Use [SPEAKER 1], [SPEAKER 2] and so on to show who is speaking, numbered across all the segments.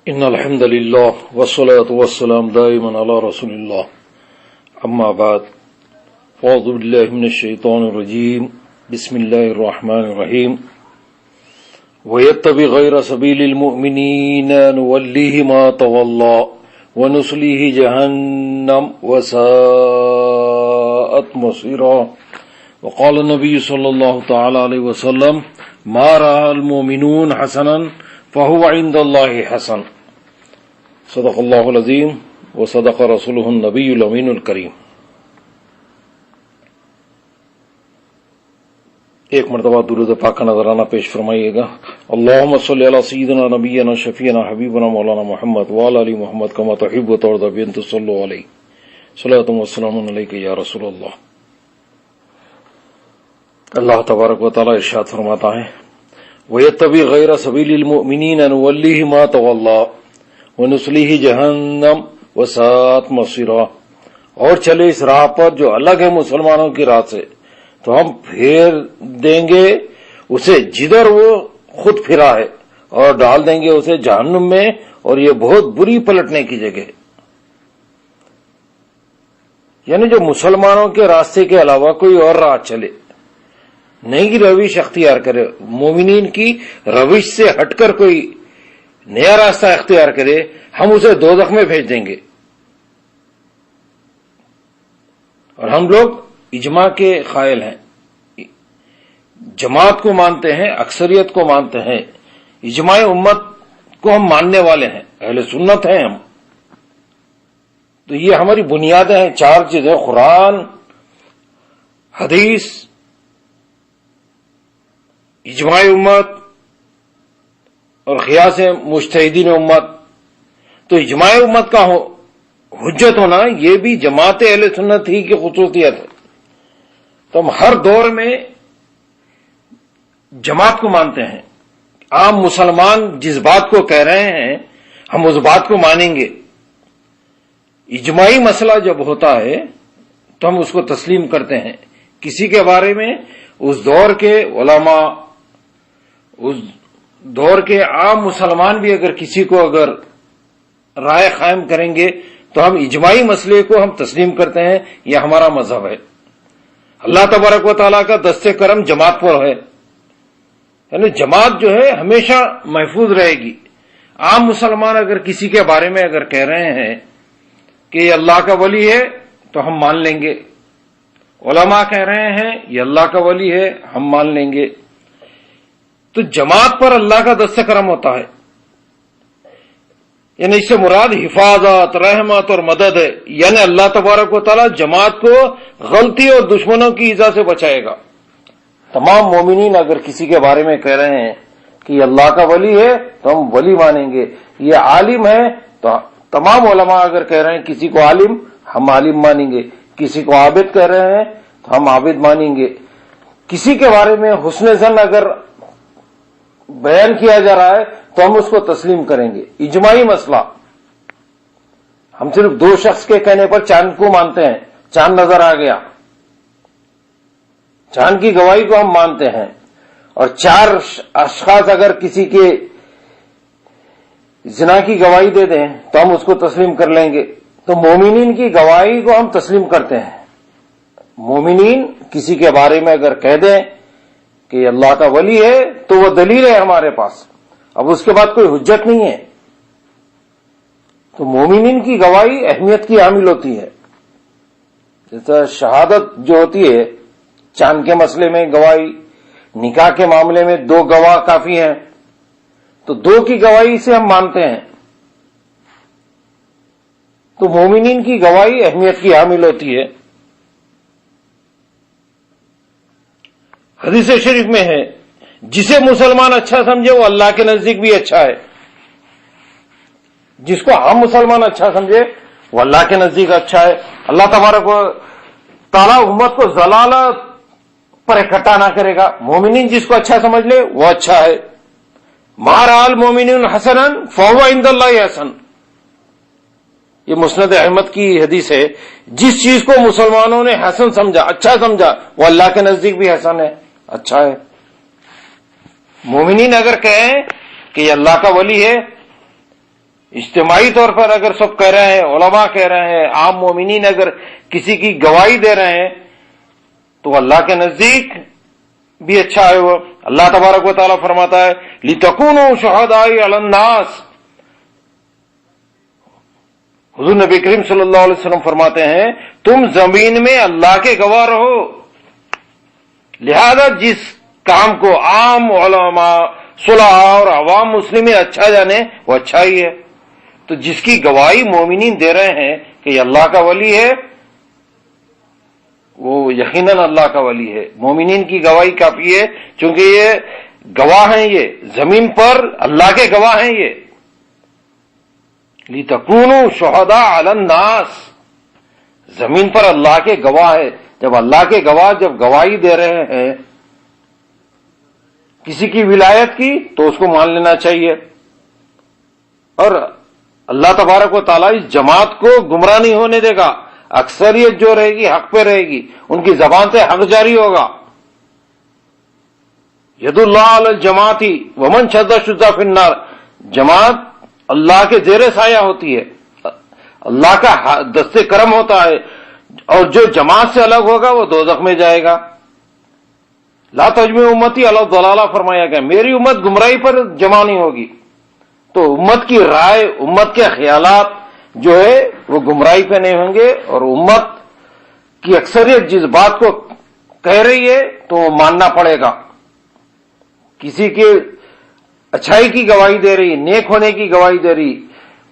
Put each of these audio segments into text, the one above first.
[SPEAKER 1] ان الحمد لله والصلاة والسلام دائما على رسول الله اما بعد اعوذ بالله من الشيطان الرجيم بسم الله الرحمن الرحيم ويتبع غير سبيل المؤمنين نوليه ما تولى ونصليه جهنم وساءت مصيرا وقال النبي صلى الله تعالى عليه وسلم ما رأى المؤمنون حسنا فهو عند الله حسن صدق اللہ العظیم وصدق رسولہ النبی الامین الکریم۔ ایک مرتبہ درود پاک کا نذرانہ پیش فرمائیے گا۔ اللہم صلی علی سیدنا نبینا شفیعنا حبیبنا مولانا محمد وعلی آل محمد کما تحب وترضى بأن تصلوا علیہ صلاۃ وسلام علیک یا رسول اللہ۔ اللہ تبارک و تعالی ارشاد فرماتا ہے وَيَتَّبِعْ غَيْرَ سَبِيلِ الْمُؤْمِنِينَ نُوَلِّهِ مَا تَوَلَّى وَنُصْلِهِ جَهَنَّمَ وَسَاءَتْ مَصِيرًا، اور چلے اس راہ پر جو الگ ہے مسلمانوں کی راہ سے تو ہم پھیر دیں گے اسے جدھر وہ خود پھرا ہے اور ڈال دیں گے اسے جہنم میں، اور یہ بہت بری پلٹنے کی جگہ ہے۔ یعنی جو مسلمانوں کے راستے کے علاوہ کوئی اور راہ چلے، نئی روش اختیار کرے، مومنین کی روش سے ہٹ کر کوئی نیا راستہ اختیار کرے، ہم اسے دوزخ میں بھیج دیں گے۔ اور ہم لوگ اجماع کے قائل ہیں، جماعت کو مانتے ہیں، اکثریت کو مانتے ہیں، اجماع امت کو ہم ماننے والے ہیں، اہل سنت ہیں ہم۔ تو یہ ہماری بنیادیں ہیں، چار چیزیں: قرآن، حدیث، اجماع امت اور قیاس مجتہدین امت۔ تو اجماع امت کا حجت ہونا یہ بھی جماعت اہل سنت ہی کی خصوصیت ہے۔ تو ہم ہر دور میں جماعت کو مانتے ہیں، عام مسلمان جس بات کو کہہ رہے ہیں ہم اس بات کو مانیں گے۔ اجماعی مسئلہ جب ہوتا ہے تو ہم اس کو تسلیم کرتے ہیں۔ کسی کے بارے میں اس دور کے علماء، اس دور کے عام مسلمان بھی اگر کسی کو اگر رائے قائم کریں گے تو ہم اجماعی مسئلے کو ہم تسلیم کرتے ہیں، یہ ہمارا مذہب ہے۔ اللہ تبارک و تعالیٰ کا دست کرم جماعت پر ہے، یعنی جماعت جو ہے ہمیشہ محفوظ رہے گی۔ عام مسلمان اگر کسی کے بارے میں اگر کہہ رہے ہیں کہ یہ اللہ کا ولی ہے تو ہم مان لیں گے، علماء کہہ رہے ہیں یہ اللہ کا ولی ہے، ہم مان لیں گے۔ تو جماعت پر اللہ کا دست کرم ہوتا ہے، یعنی اس سے مراد حفاظت، رحمت اور مدد ہے۔ یعنی اللہ تبارک و تعالیٰ جماعت کو غلطی اور دشمنوں کی ایذا سے بچائے گا۔ تمام مومنین اگر کسی کے بارے میں کہہ رہے ہیں کہ یہ اللہ کا ولی ہے تو ہم ولی مانیں گے، یہ عالم ہے تو تمام علماء اگر کہہ رہے ہیں کسی کو عالم، ہم عالم مانیں گے، کسی کو عابد کہہ رہے ہیں تو ہم عابد مانیں گے۔ کسی کے بارے میں حسن ظن اگر بیان کیا جا رہا ہے تو ہم اس کو تسلیم کریں گے۔ اجماعی مسئلہ، ہم صرف دو شخص کے کہنے پر چاند کو مانتے ہیں، چاند نظر آ گیا، چاند کی گواہی کو ہم مانتے ہیں، اور چار اشخاص اگر کسی کے زنا کی گواہی دے دیں تو ہم اس کو تسلیم کر لیں گے۔ تو مومنین کی گواہی کو ہم تسلیم کرتے ہیں۔ مومنین کسی کے بارے میں اگر کہہ دیں کہ یہ اللہ کا ولی ہے تو وہ دلیل ہے ہمارے پاس، اب اس کے بعد کوئی حجت نہیں ہے۔ تو مومنین کی گواہی اہمیت کی حامل ہوتی ہے۔ جیسا شہادت جو ہوتی ہے، چاند کے مسئلے میں گواہی، نکاح کے معاملے میں دو گواہ کافی ہیں، تو دو کی گواہی سے ہم مانتے ہیں۔ تو مومنین کی گواہی اہمیت کی حامل ہوتی ہے۔ حدیث شریف میں ہے جسے مسلمان اچھا سمجھے وہ اللہ کے نزدیک بھی اچھا ہے۔ جس کو ہم مسلمان اچھا سمجھے وہ اللہ کے نزدیک اچھا ہے۔ اللہ تبارک و تعالیٰ امت کو ضلالت پر اکٹھا نہ کرے گا۔ مومنین جس کو اچھا سمجھ لے وہ اچھا ہے۔ ما رأى المؤمنون حسنا فهو عند الله حسن، یہ مسند احمد کی حدیث ہے۔ جس چیز کو مسلمانوں نے حسن سمجھا، اچھا سمجھا، وہ اللہ کے نزدیک بھی حسن ہے، اچھا ہے۔ مومنین اگر کہیں کہ یہ اللہ کا ولی ہے اجتماعی طور پر اگر سب کہہ رہے ہیں، علماء کہہ رہے ہیں، عام مومنین اگر کسی کی گواہی دے رہے ہیں تو اللہ کے نزدیک بھی اچھا ہے وہ۔ اللہ تبارک و تعالیٰ فرماتا ہے لِتَكُونُوا شُهَدَاءَ عَلَى النَّاسِ، حضور نبی کریم صلی اللہ علیہ وسلم فرماتے ہیں تم زمین میں اللہ کے گواہ رہو، لہذا جس کام کو عام علماء، صلحاء اور عوام مسلمین اچھا جانے وہ اچھا ہی ہے۔ تو جس کی گواہی مومنین دے رہے ہیں کہ یہ اللہ کا ولی ہے، وہ یقیناً اللہ کا ولی ہے۔ مومنین کی گواہی کافی ہے، چونکہ یہ گواہ ہیں، یہ زمین پر اللہ کے گواہ ہیں۔ یہ لِتَكُونُوا شُهَدَاءَ عَلَى النَّاسِ، زمین پر اللہ کے گواہ ہے۔ جب اللہ کے گواہ جب گواہی دے رہے ہیں کسی کی ولایت کی تو اس کو مان لینا چاہیے، اور اللہ تبارک و تعالیٰ اس جماعت کو گمراہ نہیں ہونے دے گا۔ اکثریت جو رہے گی حق پہ رہے گی، ان کی زبان سے حق جاری ہوگا۔ ید اللہ علی الجماعت ومن شد شد فی النار، جماعت اللہ کے زیر سایہ ہوتی ہے، اللہ کا دست کرم ہوتا ہے، اور جو جماعت سے الگ ہوگا وہ دوزخ میں جائے گا۔ لا تجمع امتی علی الضلالہ فرمایا گیا، میری امت گمراہی پر جمع نہیں ہوگی۔ تو امت کی رائے، امت کے خیالات جو ہے وہ گمراہی پہ نہیں ہوں گے، اور امت کی اکثریت جس بات کو کہہ رہی ہے تو وہ ماننا پڑے گا۔ کسی کے اچھائی کی گواہی دے رہی، نیک ہونے کی گواہی دے رہی،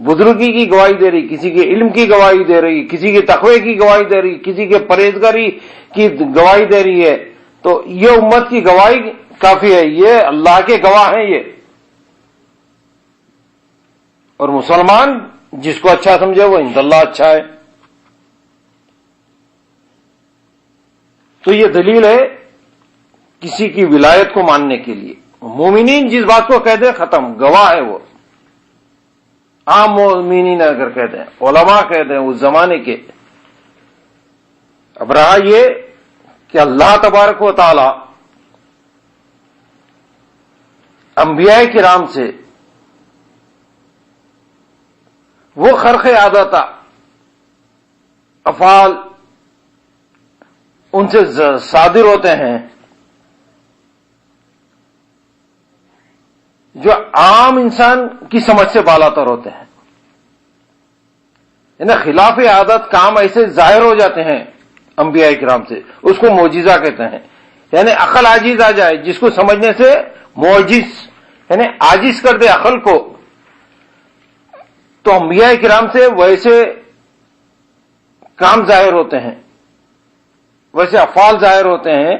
[SPEAKER 1] بزرگی کی گواہی دے رہی، کسی کے علم کی گواہی دے رہی، کسی کے تقوی کی گواہی دے رہی، کسی کے پرہیزگاری کی گواہی دے رہی ہے، تو یہ امت کی گواہی کافی ہے، یہ اللہ کے گواہ ہیں یہ۔ اور مسلمان جس کو اچھا سمجھے وہ عند اللہ اچھا ہے۔ تو یہ دلیل ہے کسی کی ولایت کو ماننے کے لیے۔ مومنین جس بات کو کہہ دیں ختم، گواہ ہے وہ۔ عام مومنین اگر کہہ دیں، علماء کہہ دیں اس زمانے کے۔ اب رہا یہ کہ اللہ تبارک و تعالی انبیاء کرام سے وہ خرق عادت افعال ان سے صادر ہوتے ہیں جو عام انسان کی سمجھ سے بالا تر ہوتے ہیں، یعنی خلاف عادت کام ایسے ظاہر ہو جاتے ہیں انبیاء کرام سے، اس کو معجزہ کہتے ہیں۔ یعنی عقل عاجز آ جائے، جس کو سمجھنے سے معجز، یعنی عاجز کر دے عقل کو، تو انبیاء کرام سے ویسے کام ظاہر ہوتے ہیں، ویسے افعال ظاہر ہوتے ہیں،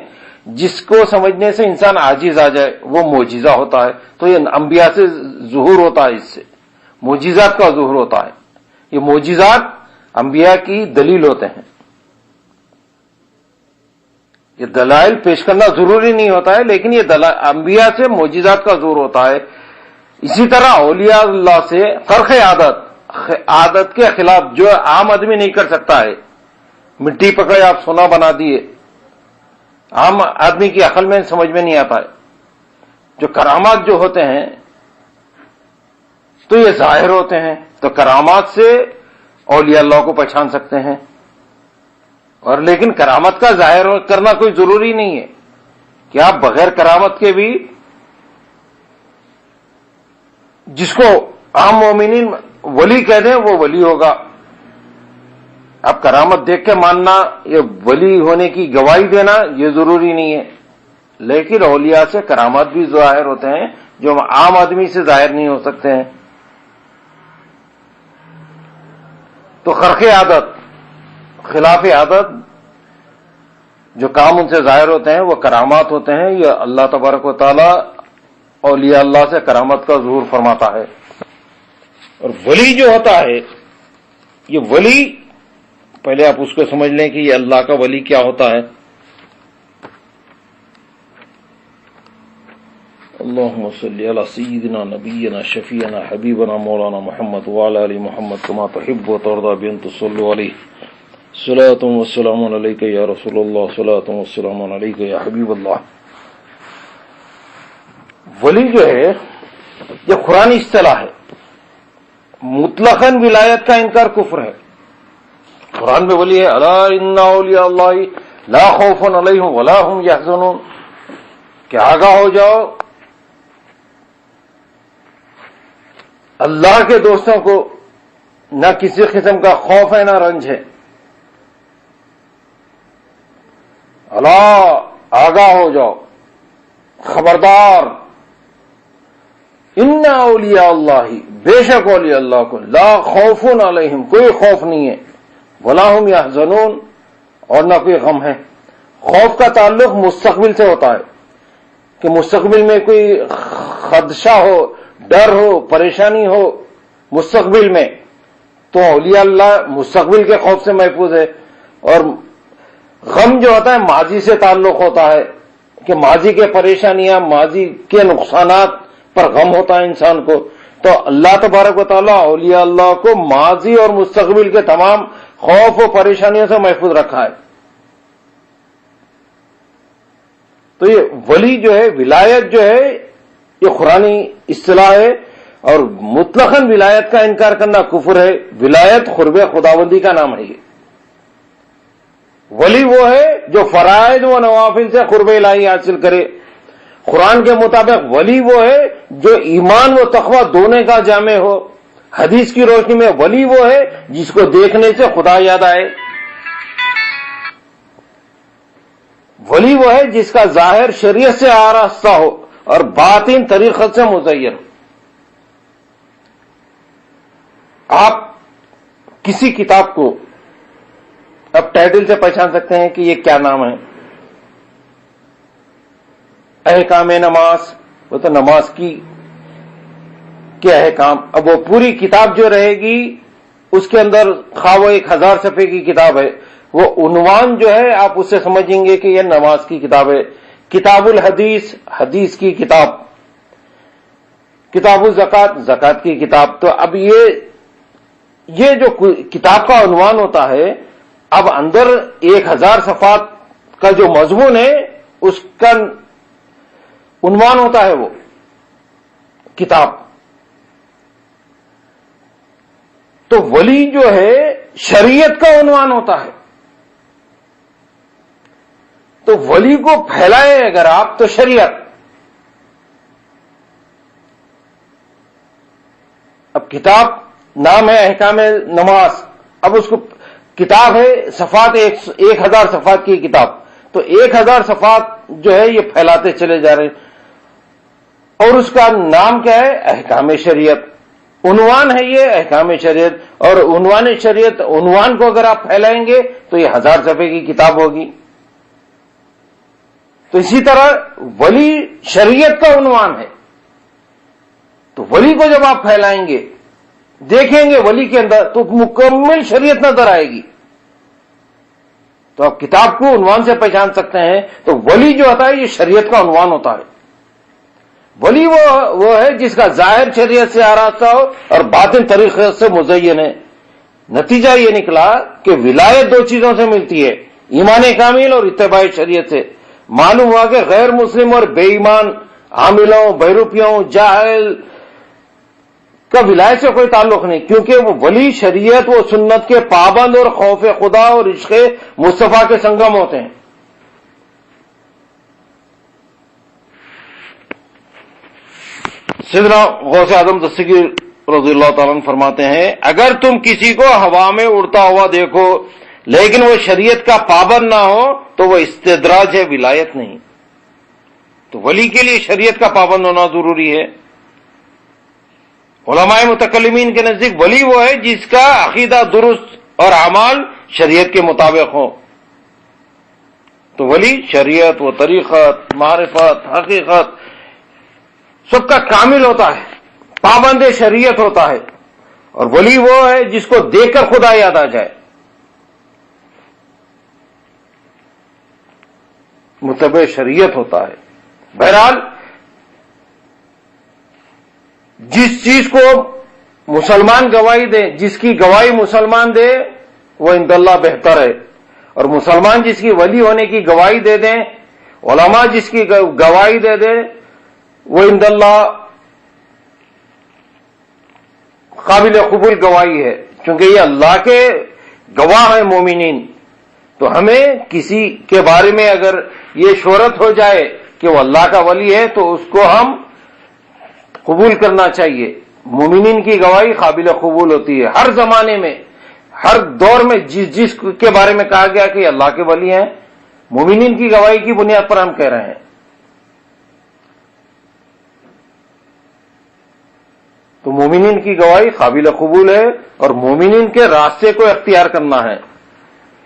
[SPEAKER 1] جس کو سمجھنے سے انسان عاجز آ جائے وہ معجزہ ہوتا ہے۔ تو یہ انبیاء سے ظہور ہوتا ہے، اس سے معجزات کا ظہور ہوتا ہے۔ یہ معجزات انبیاء کی دلیل ہوتے ہیں۔ یہ دلائل پیش کرنا ضروری نہیں ہوتا ہے، لیکن یہ انبیاء سے معجزات کا ظہور ہوتا ہے۔ اسی طرح اولیاء اللہ سے خرق عادت کے خلاف جو عام آدمی نہیں کر سکتا ہے، مٹی پکڑے آپ سونا بنا دیے، عام آدمی کی عقل میں سمجھ میں نہیں آتا ہے۔ جو کرامات جو ہوتے ہیں تو یہ ظاہر ہوتے ہیں، تو کرامات سے اولیاء اللہ کو پہچان سکتے ہیں، اور لیکن کرامت کا ظاہر کرنا کوئی ضروری نہیں ہے کہ آپ بغیر کرامت کے بھی، جس کو عام مومنین ولی کہہ دیں وہ ولی ہوگا۔ اب کرامت دیکھ کے ماننا، یہ ولی ہونے کی گواہی دینا یہ ضروری نہیں ہے، لیکن اولیاء سے کرامات بھی ظاہر ہوتے ہیں جو عام آدمی سے ظاہر نہیں ہو سکتے ہیں۔ تو خرق عادت، خلاف عادت جو کام ان سے ظاہر ہوتے ہیں وہ کرامات ہوتے ہیں۔ یہ اللہ تبارک و تعالی اولیاء اللہ سے کرامت کا ظہور فرماتا ہے۔ اور ولی جو ہوتا ہے، یہ ولی، پہلے آپ اس کو سمجھ لیں کہ یہ اللہ کا ولی کیا ہوتا ہے۔ اللہم صلی علی سیدنا نبینا شفیعنا حبیبنا مولانا محمد وعلی آل محمد کما تحب و ترضى بأن تصلوا علیہ صلاۃ و سلام علیک یا رسول اللہ، صلاۃ و سلام علیک یا حبیب اللہ۔ ولی جو ہے یہ قرآنی اصطلاح ہے، مطلقاً ولایت کا انکار کفر ہے. قرآن میں ولی ہے الا ان اولیاء اللہ لا خوف علیہم ولا هم یحزنون، کہ آگاہ ہو جاؤ اللہ کے دوستوں کو نہ کسی قسم کا خوف ہے نہ رنج ہے. اللہ آگاہ ہو جاؤ، خبردار، ان اولیاء اللہ، بے شک اولیاء اللہ کو لا خوف علیہم، کوئی خوف نہیں ہے، ولا هم یحزنون، اور نہ کوئی غم ہے. خوف کا تعلق مستقبل سے ہوتا ہے کہ مستقبل میں کوئی خدشہ ہو، ڈر ہو، پریشانی ہو مستقبل میں، تو اولیاء اللہ مستقبل کے خوف سے محفوظ ہے. اور غم جو ہوتا ہے ماضی سے تعلق ہوتا ہے کہ ماضی کے پریشانیاں، ماضی کے نقصانات پر غم ہوتا ہے انسان کو. تو اللہ تبارک و تعالیٰ اولیاء اللہ کو ماضی اور مستقبل کے تمام خوف و پریشانیوں سے محفوظ رکھا ہے. تو یہ ولی جو ہے، ولایت جو ہے، یہ قرآنی اصطلاح ہے، اور مطلقاً ولایت کا انکار کرنا کفر ہے. ولایت قرب خداوندی کا نام ہے. یہ ولی وہ ہے جو فرائض و نوافل سے قرب الہی حاصل کرے. قرآن کے مطابق ولی وہ ہے جو ایمان و تقوی دونوں کا جامع ہو. حدیث کی روشنی میں ولی وہ ہے جس کو دیکھنے سے خدا یاد آئے. ولی وہ ہے جس کا ظاہر شریعت سے آراستہ ہو اور باطن طریقت سے مزین. آپ کسی کتاب کو اب ٹائٹل سے پہچان سکتے ہیں کہ یہ کیا نام ہے. احکام نماز، وہ تو نماز کی کیا احکام. اب وہ پوری کتاب جو رہے گی اس کے اندر خواہ وہ 1000 صفحے کی کتاب ہے، وہ عنوان جو ہے آپ اس سے سمجھیں گے کہ یہ نماز کی کتاب ہے. کتاب الحدیث، حدیث کی کتاب. کتاب الزکات، زکات کی کتاب. تو اب یہ جو کتاب کا عنوان ہوتا ہے، اب اندر 1000 صفحات کا جو مضمون ہے اس کا عنوان ہوتا ہے وہ کتاب. تو ولی جو ہے شریعت کا عنوان ہوتا ہے. تو ولی کو پھیلائے اگر آپ تو شریعت. اب کتاب نام ہے احکام نماز، اب اس کو کتاب ہے صفحات 1000 صفحات کی کتاب. تو 1000 صفحات جو ہے یہ پھیلاتے چلے جا رہے ہیں، اور اس کا نام کیا ہے؟ احکام شریعت. عنوان ہے یہ احکام شریعت، اور عنوان شریعت، عنوان کو اگر آپ پھیلائیں گے تو یہ 1000 صفحے کی کتاب ہوگی. تو اسی طرح ولی شریعت کا عنوان ہے. تو ولی کو جب آپ پھیلائیں گے، دیکھیں گے ولی کے اندر تو مکمل شریعت نظر آئے گی. تو آپ کتاب کو عنوان سے پہچان سکتے ہیں. تو ولی جو ہوتا ہے یہ شریعت کا عنوان ہوتا ہے. ولی وہ ہے جس کا ظاہر شریعت سے آراستہ ہو اور باطن طریقے سے مزین ہے. نتیجہ یہ نکلا کہ ولایت 2 چیزوں سے ملتی ہے، ایمان کامل اور اتباع شریعت سے. معلوم ہوا کہ غیر مسلم اور بے ایمان عاملوں، بہروپیوں، جاہل کا ولایت سے کوئی تعلق نہیں، کیونکہ وہ ولی شریعت و سنت کے پابند اور خوف خدا اور عشق مصطفیٰ کے سنگم ہوتے ہیں. سیدنا غوث اعظم دستگیر رضی اللہ تعالیٰ عنہ فرماتے ہیں، اگر تم کسی کو ہوا میں اڑتا ہوا دیکھو لیکن وہ شریعت کا پابند نہ ہو تو وہ استدراج ہے، ولایت نہیں. تو ولی کے لیے شریعت کا پابند ہونا ضروری ہے. علماء متکلمین کے نزدیک ولی وہ ہے جس کا عقیدہ درست اور اعمال شریعت کے مطابق ہو. تو ولی شریعت و طریقت، معرفت، حقیقت سب کا کامل ہوتا ہے، پابند شریعت ہوتا ہے. اور ولی وہ ہے جس کو دیکھ کر خدا یاد آ جائے، متبع شریعت ہوتا ہے. بہرحال جس چیز کو مسلمان گواہی دے، جس کی گواہی مسلمان دے وہ عند اللہ بہتر ہے. اور مسلمان جس کی ولی ہونے کی گواہی دے دیں، علماء جس کی گواہی دے دیں، وہ عند اللہ قابل قبول گواہی ہے، چونکہ یہ اللہ کے گواہ ہیں مومنین. تو ہمیں کسی کے بارے میں اگر یہ شہرت ہو جائے کہ وہ اللہ کا ولی ہے تو اس کو ہم قبول کرنا چاہیے. مومنین کی گواہی قابل قبول ہوتی ہے ہر زمانے میں، ہر دور میں. جس کے بارے میں کہا گیا کہ یہ اللہ کے ولی ہیں، مومنین کی گواہی کی بنیاد پر ہم کہہ رہے ہیں. تو مومنین کی گواہی قابل قبول ہے اور مومنین کے راستے کو اختیار کرنا ہے.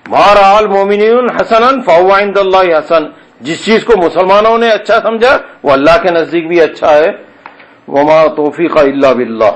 [SPEAKER 1] ما رأى المؤمنون حسنا فهو عند اللہ حسن. جس چیز کو مسلمانوں نے اچھا سمجھا وہ اللہ کے نزدیک بھی اچھا ہے. وما توفیق الا باللہ.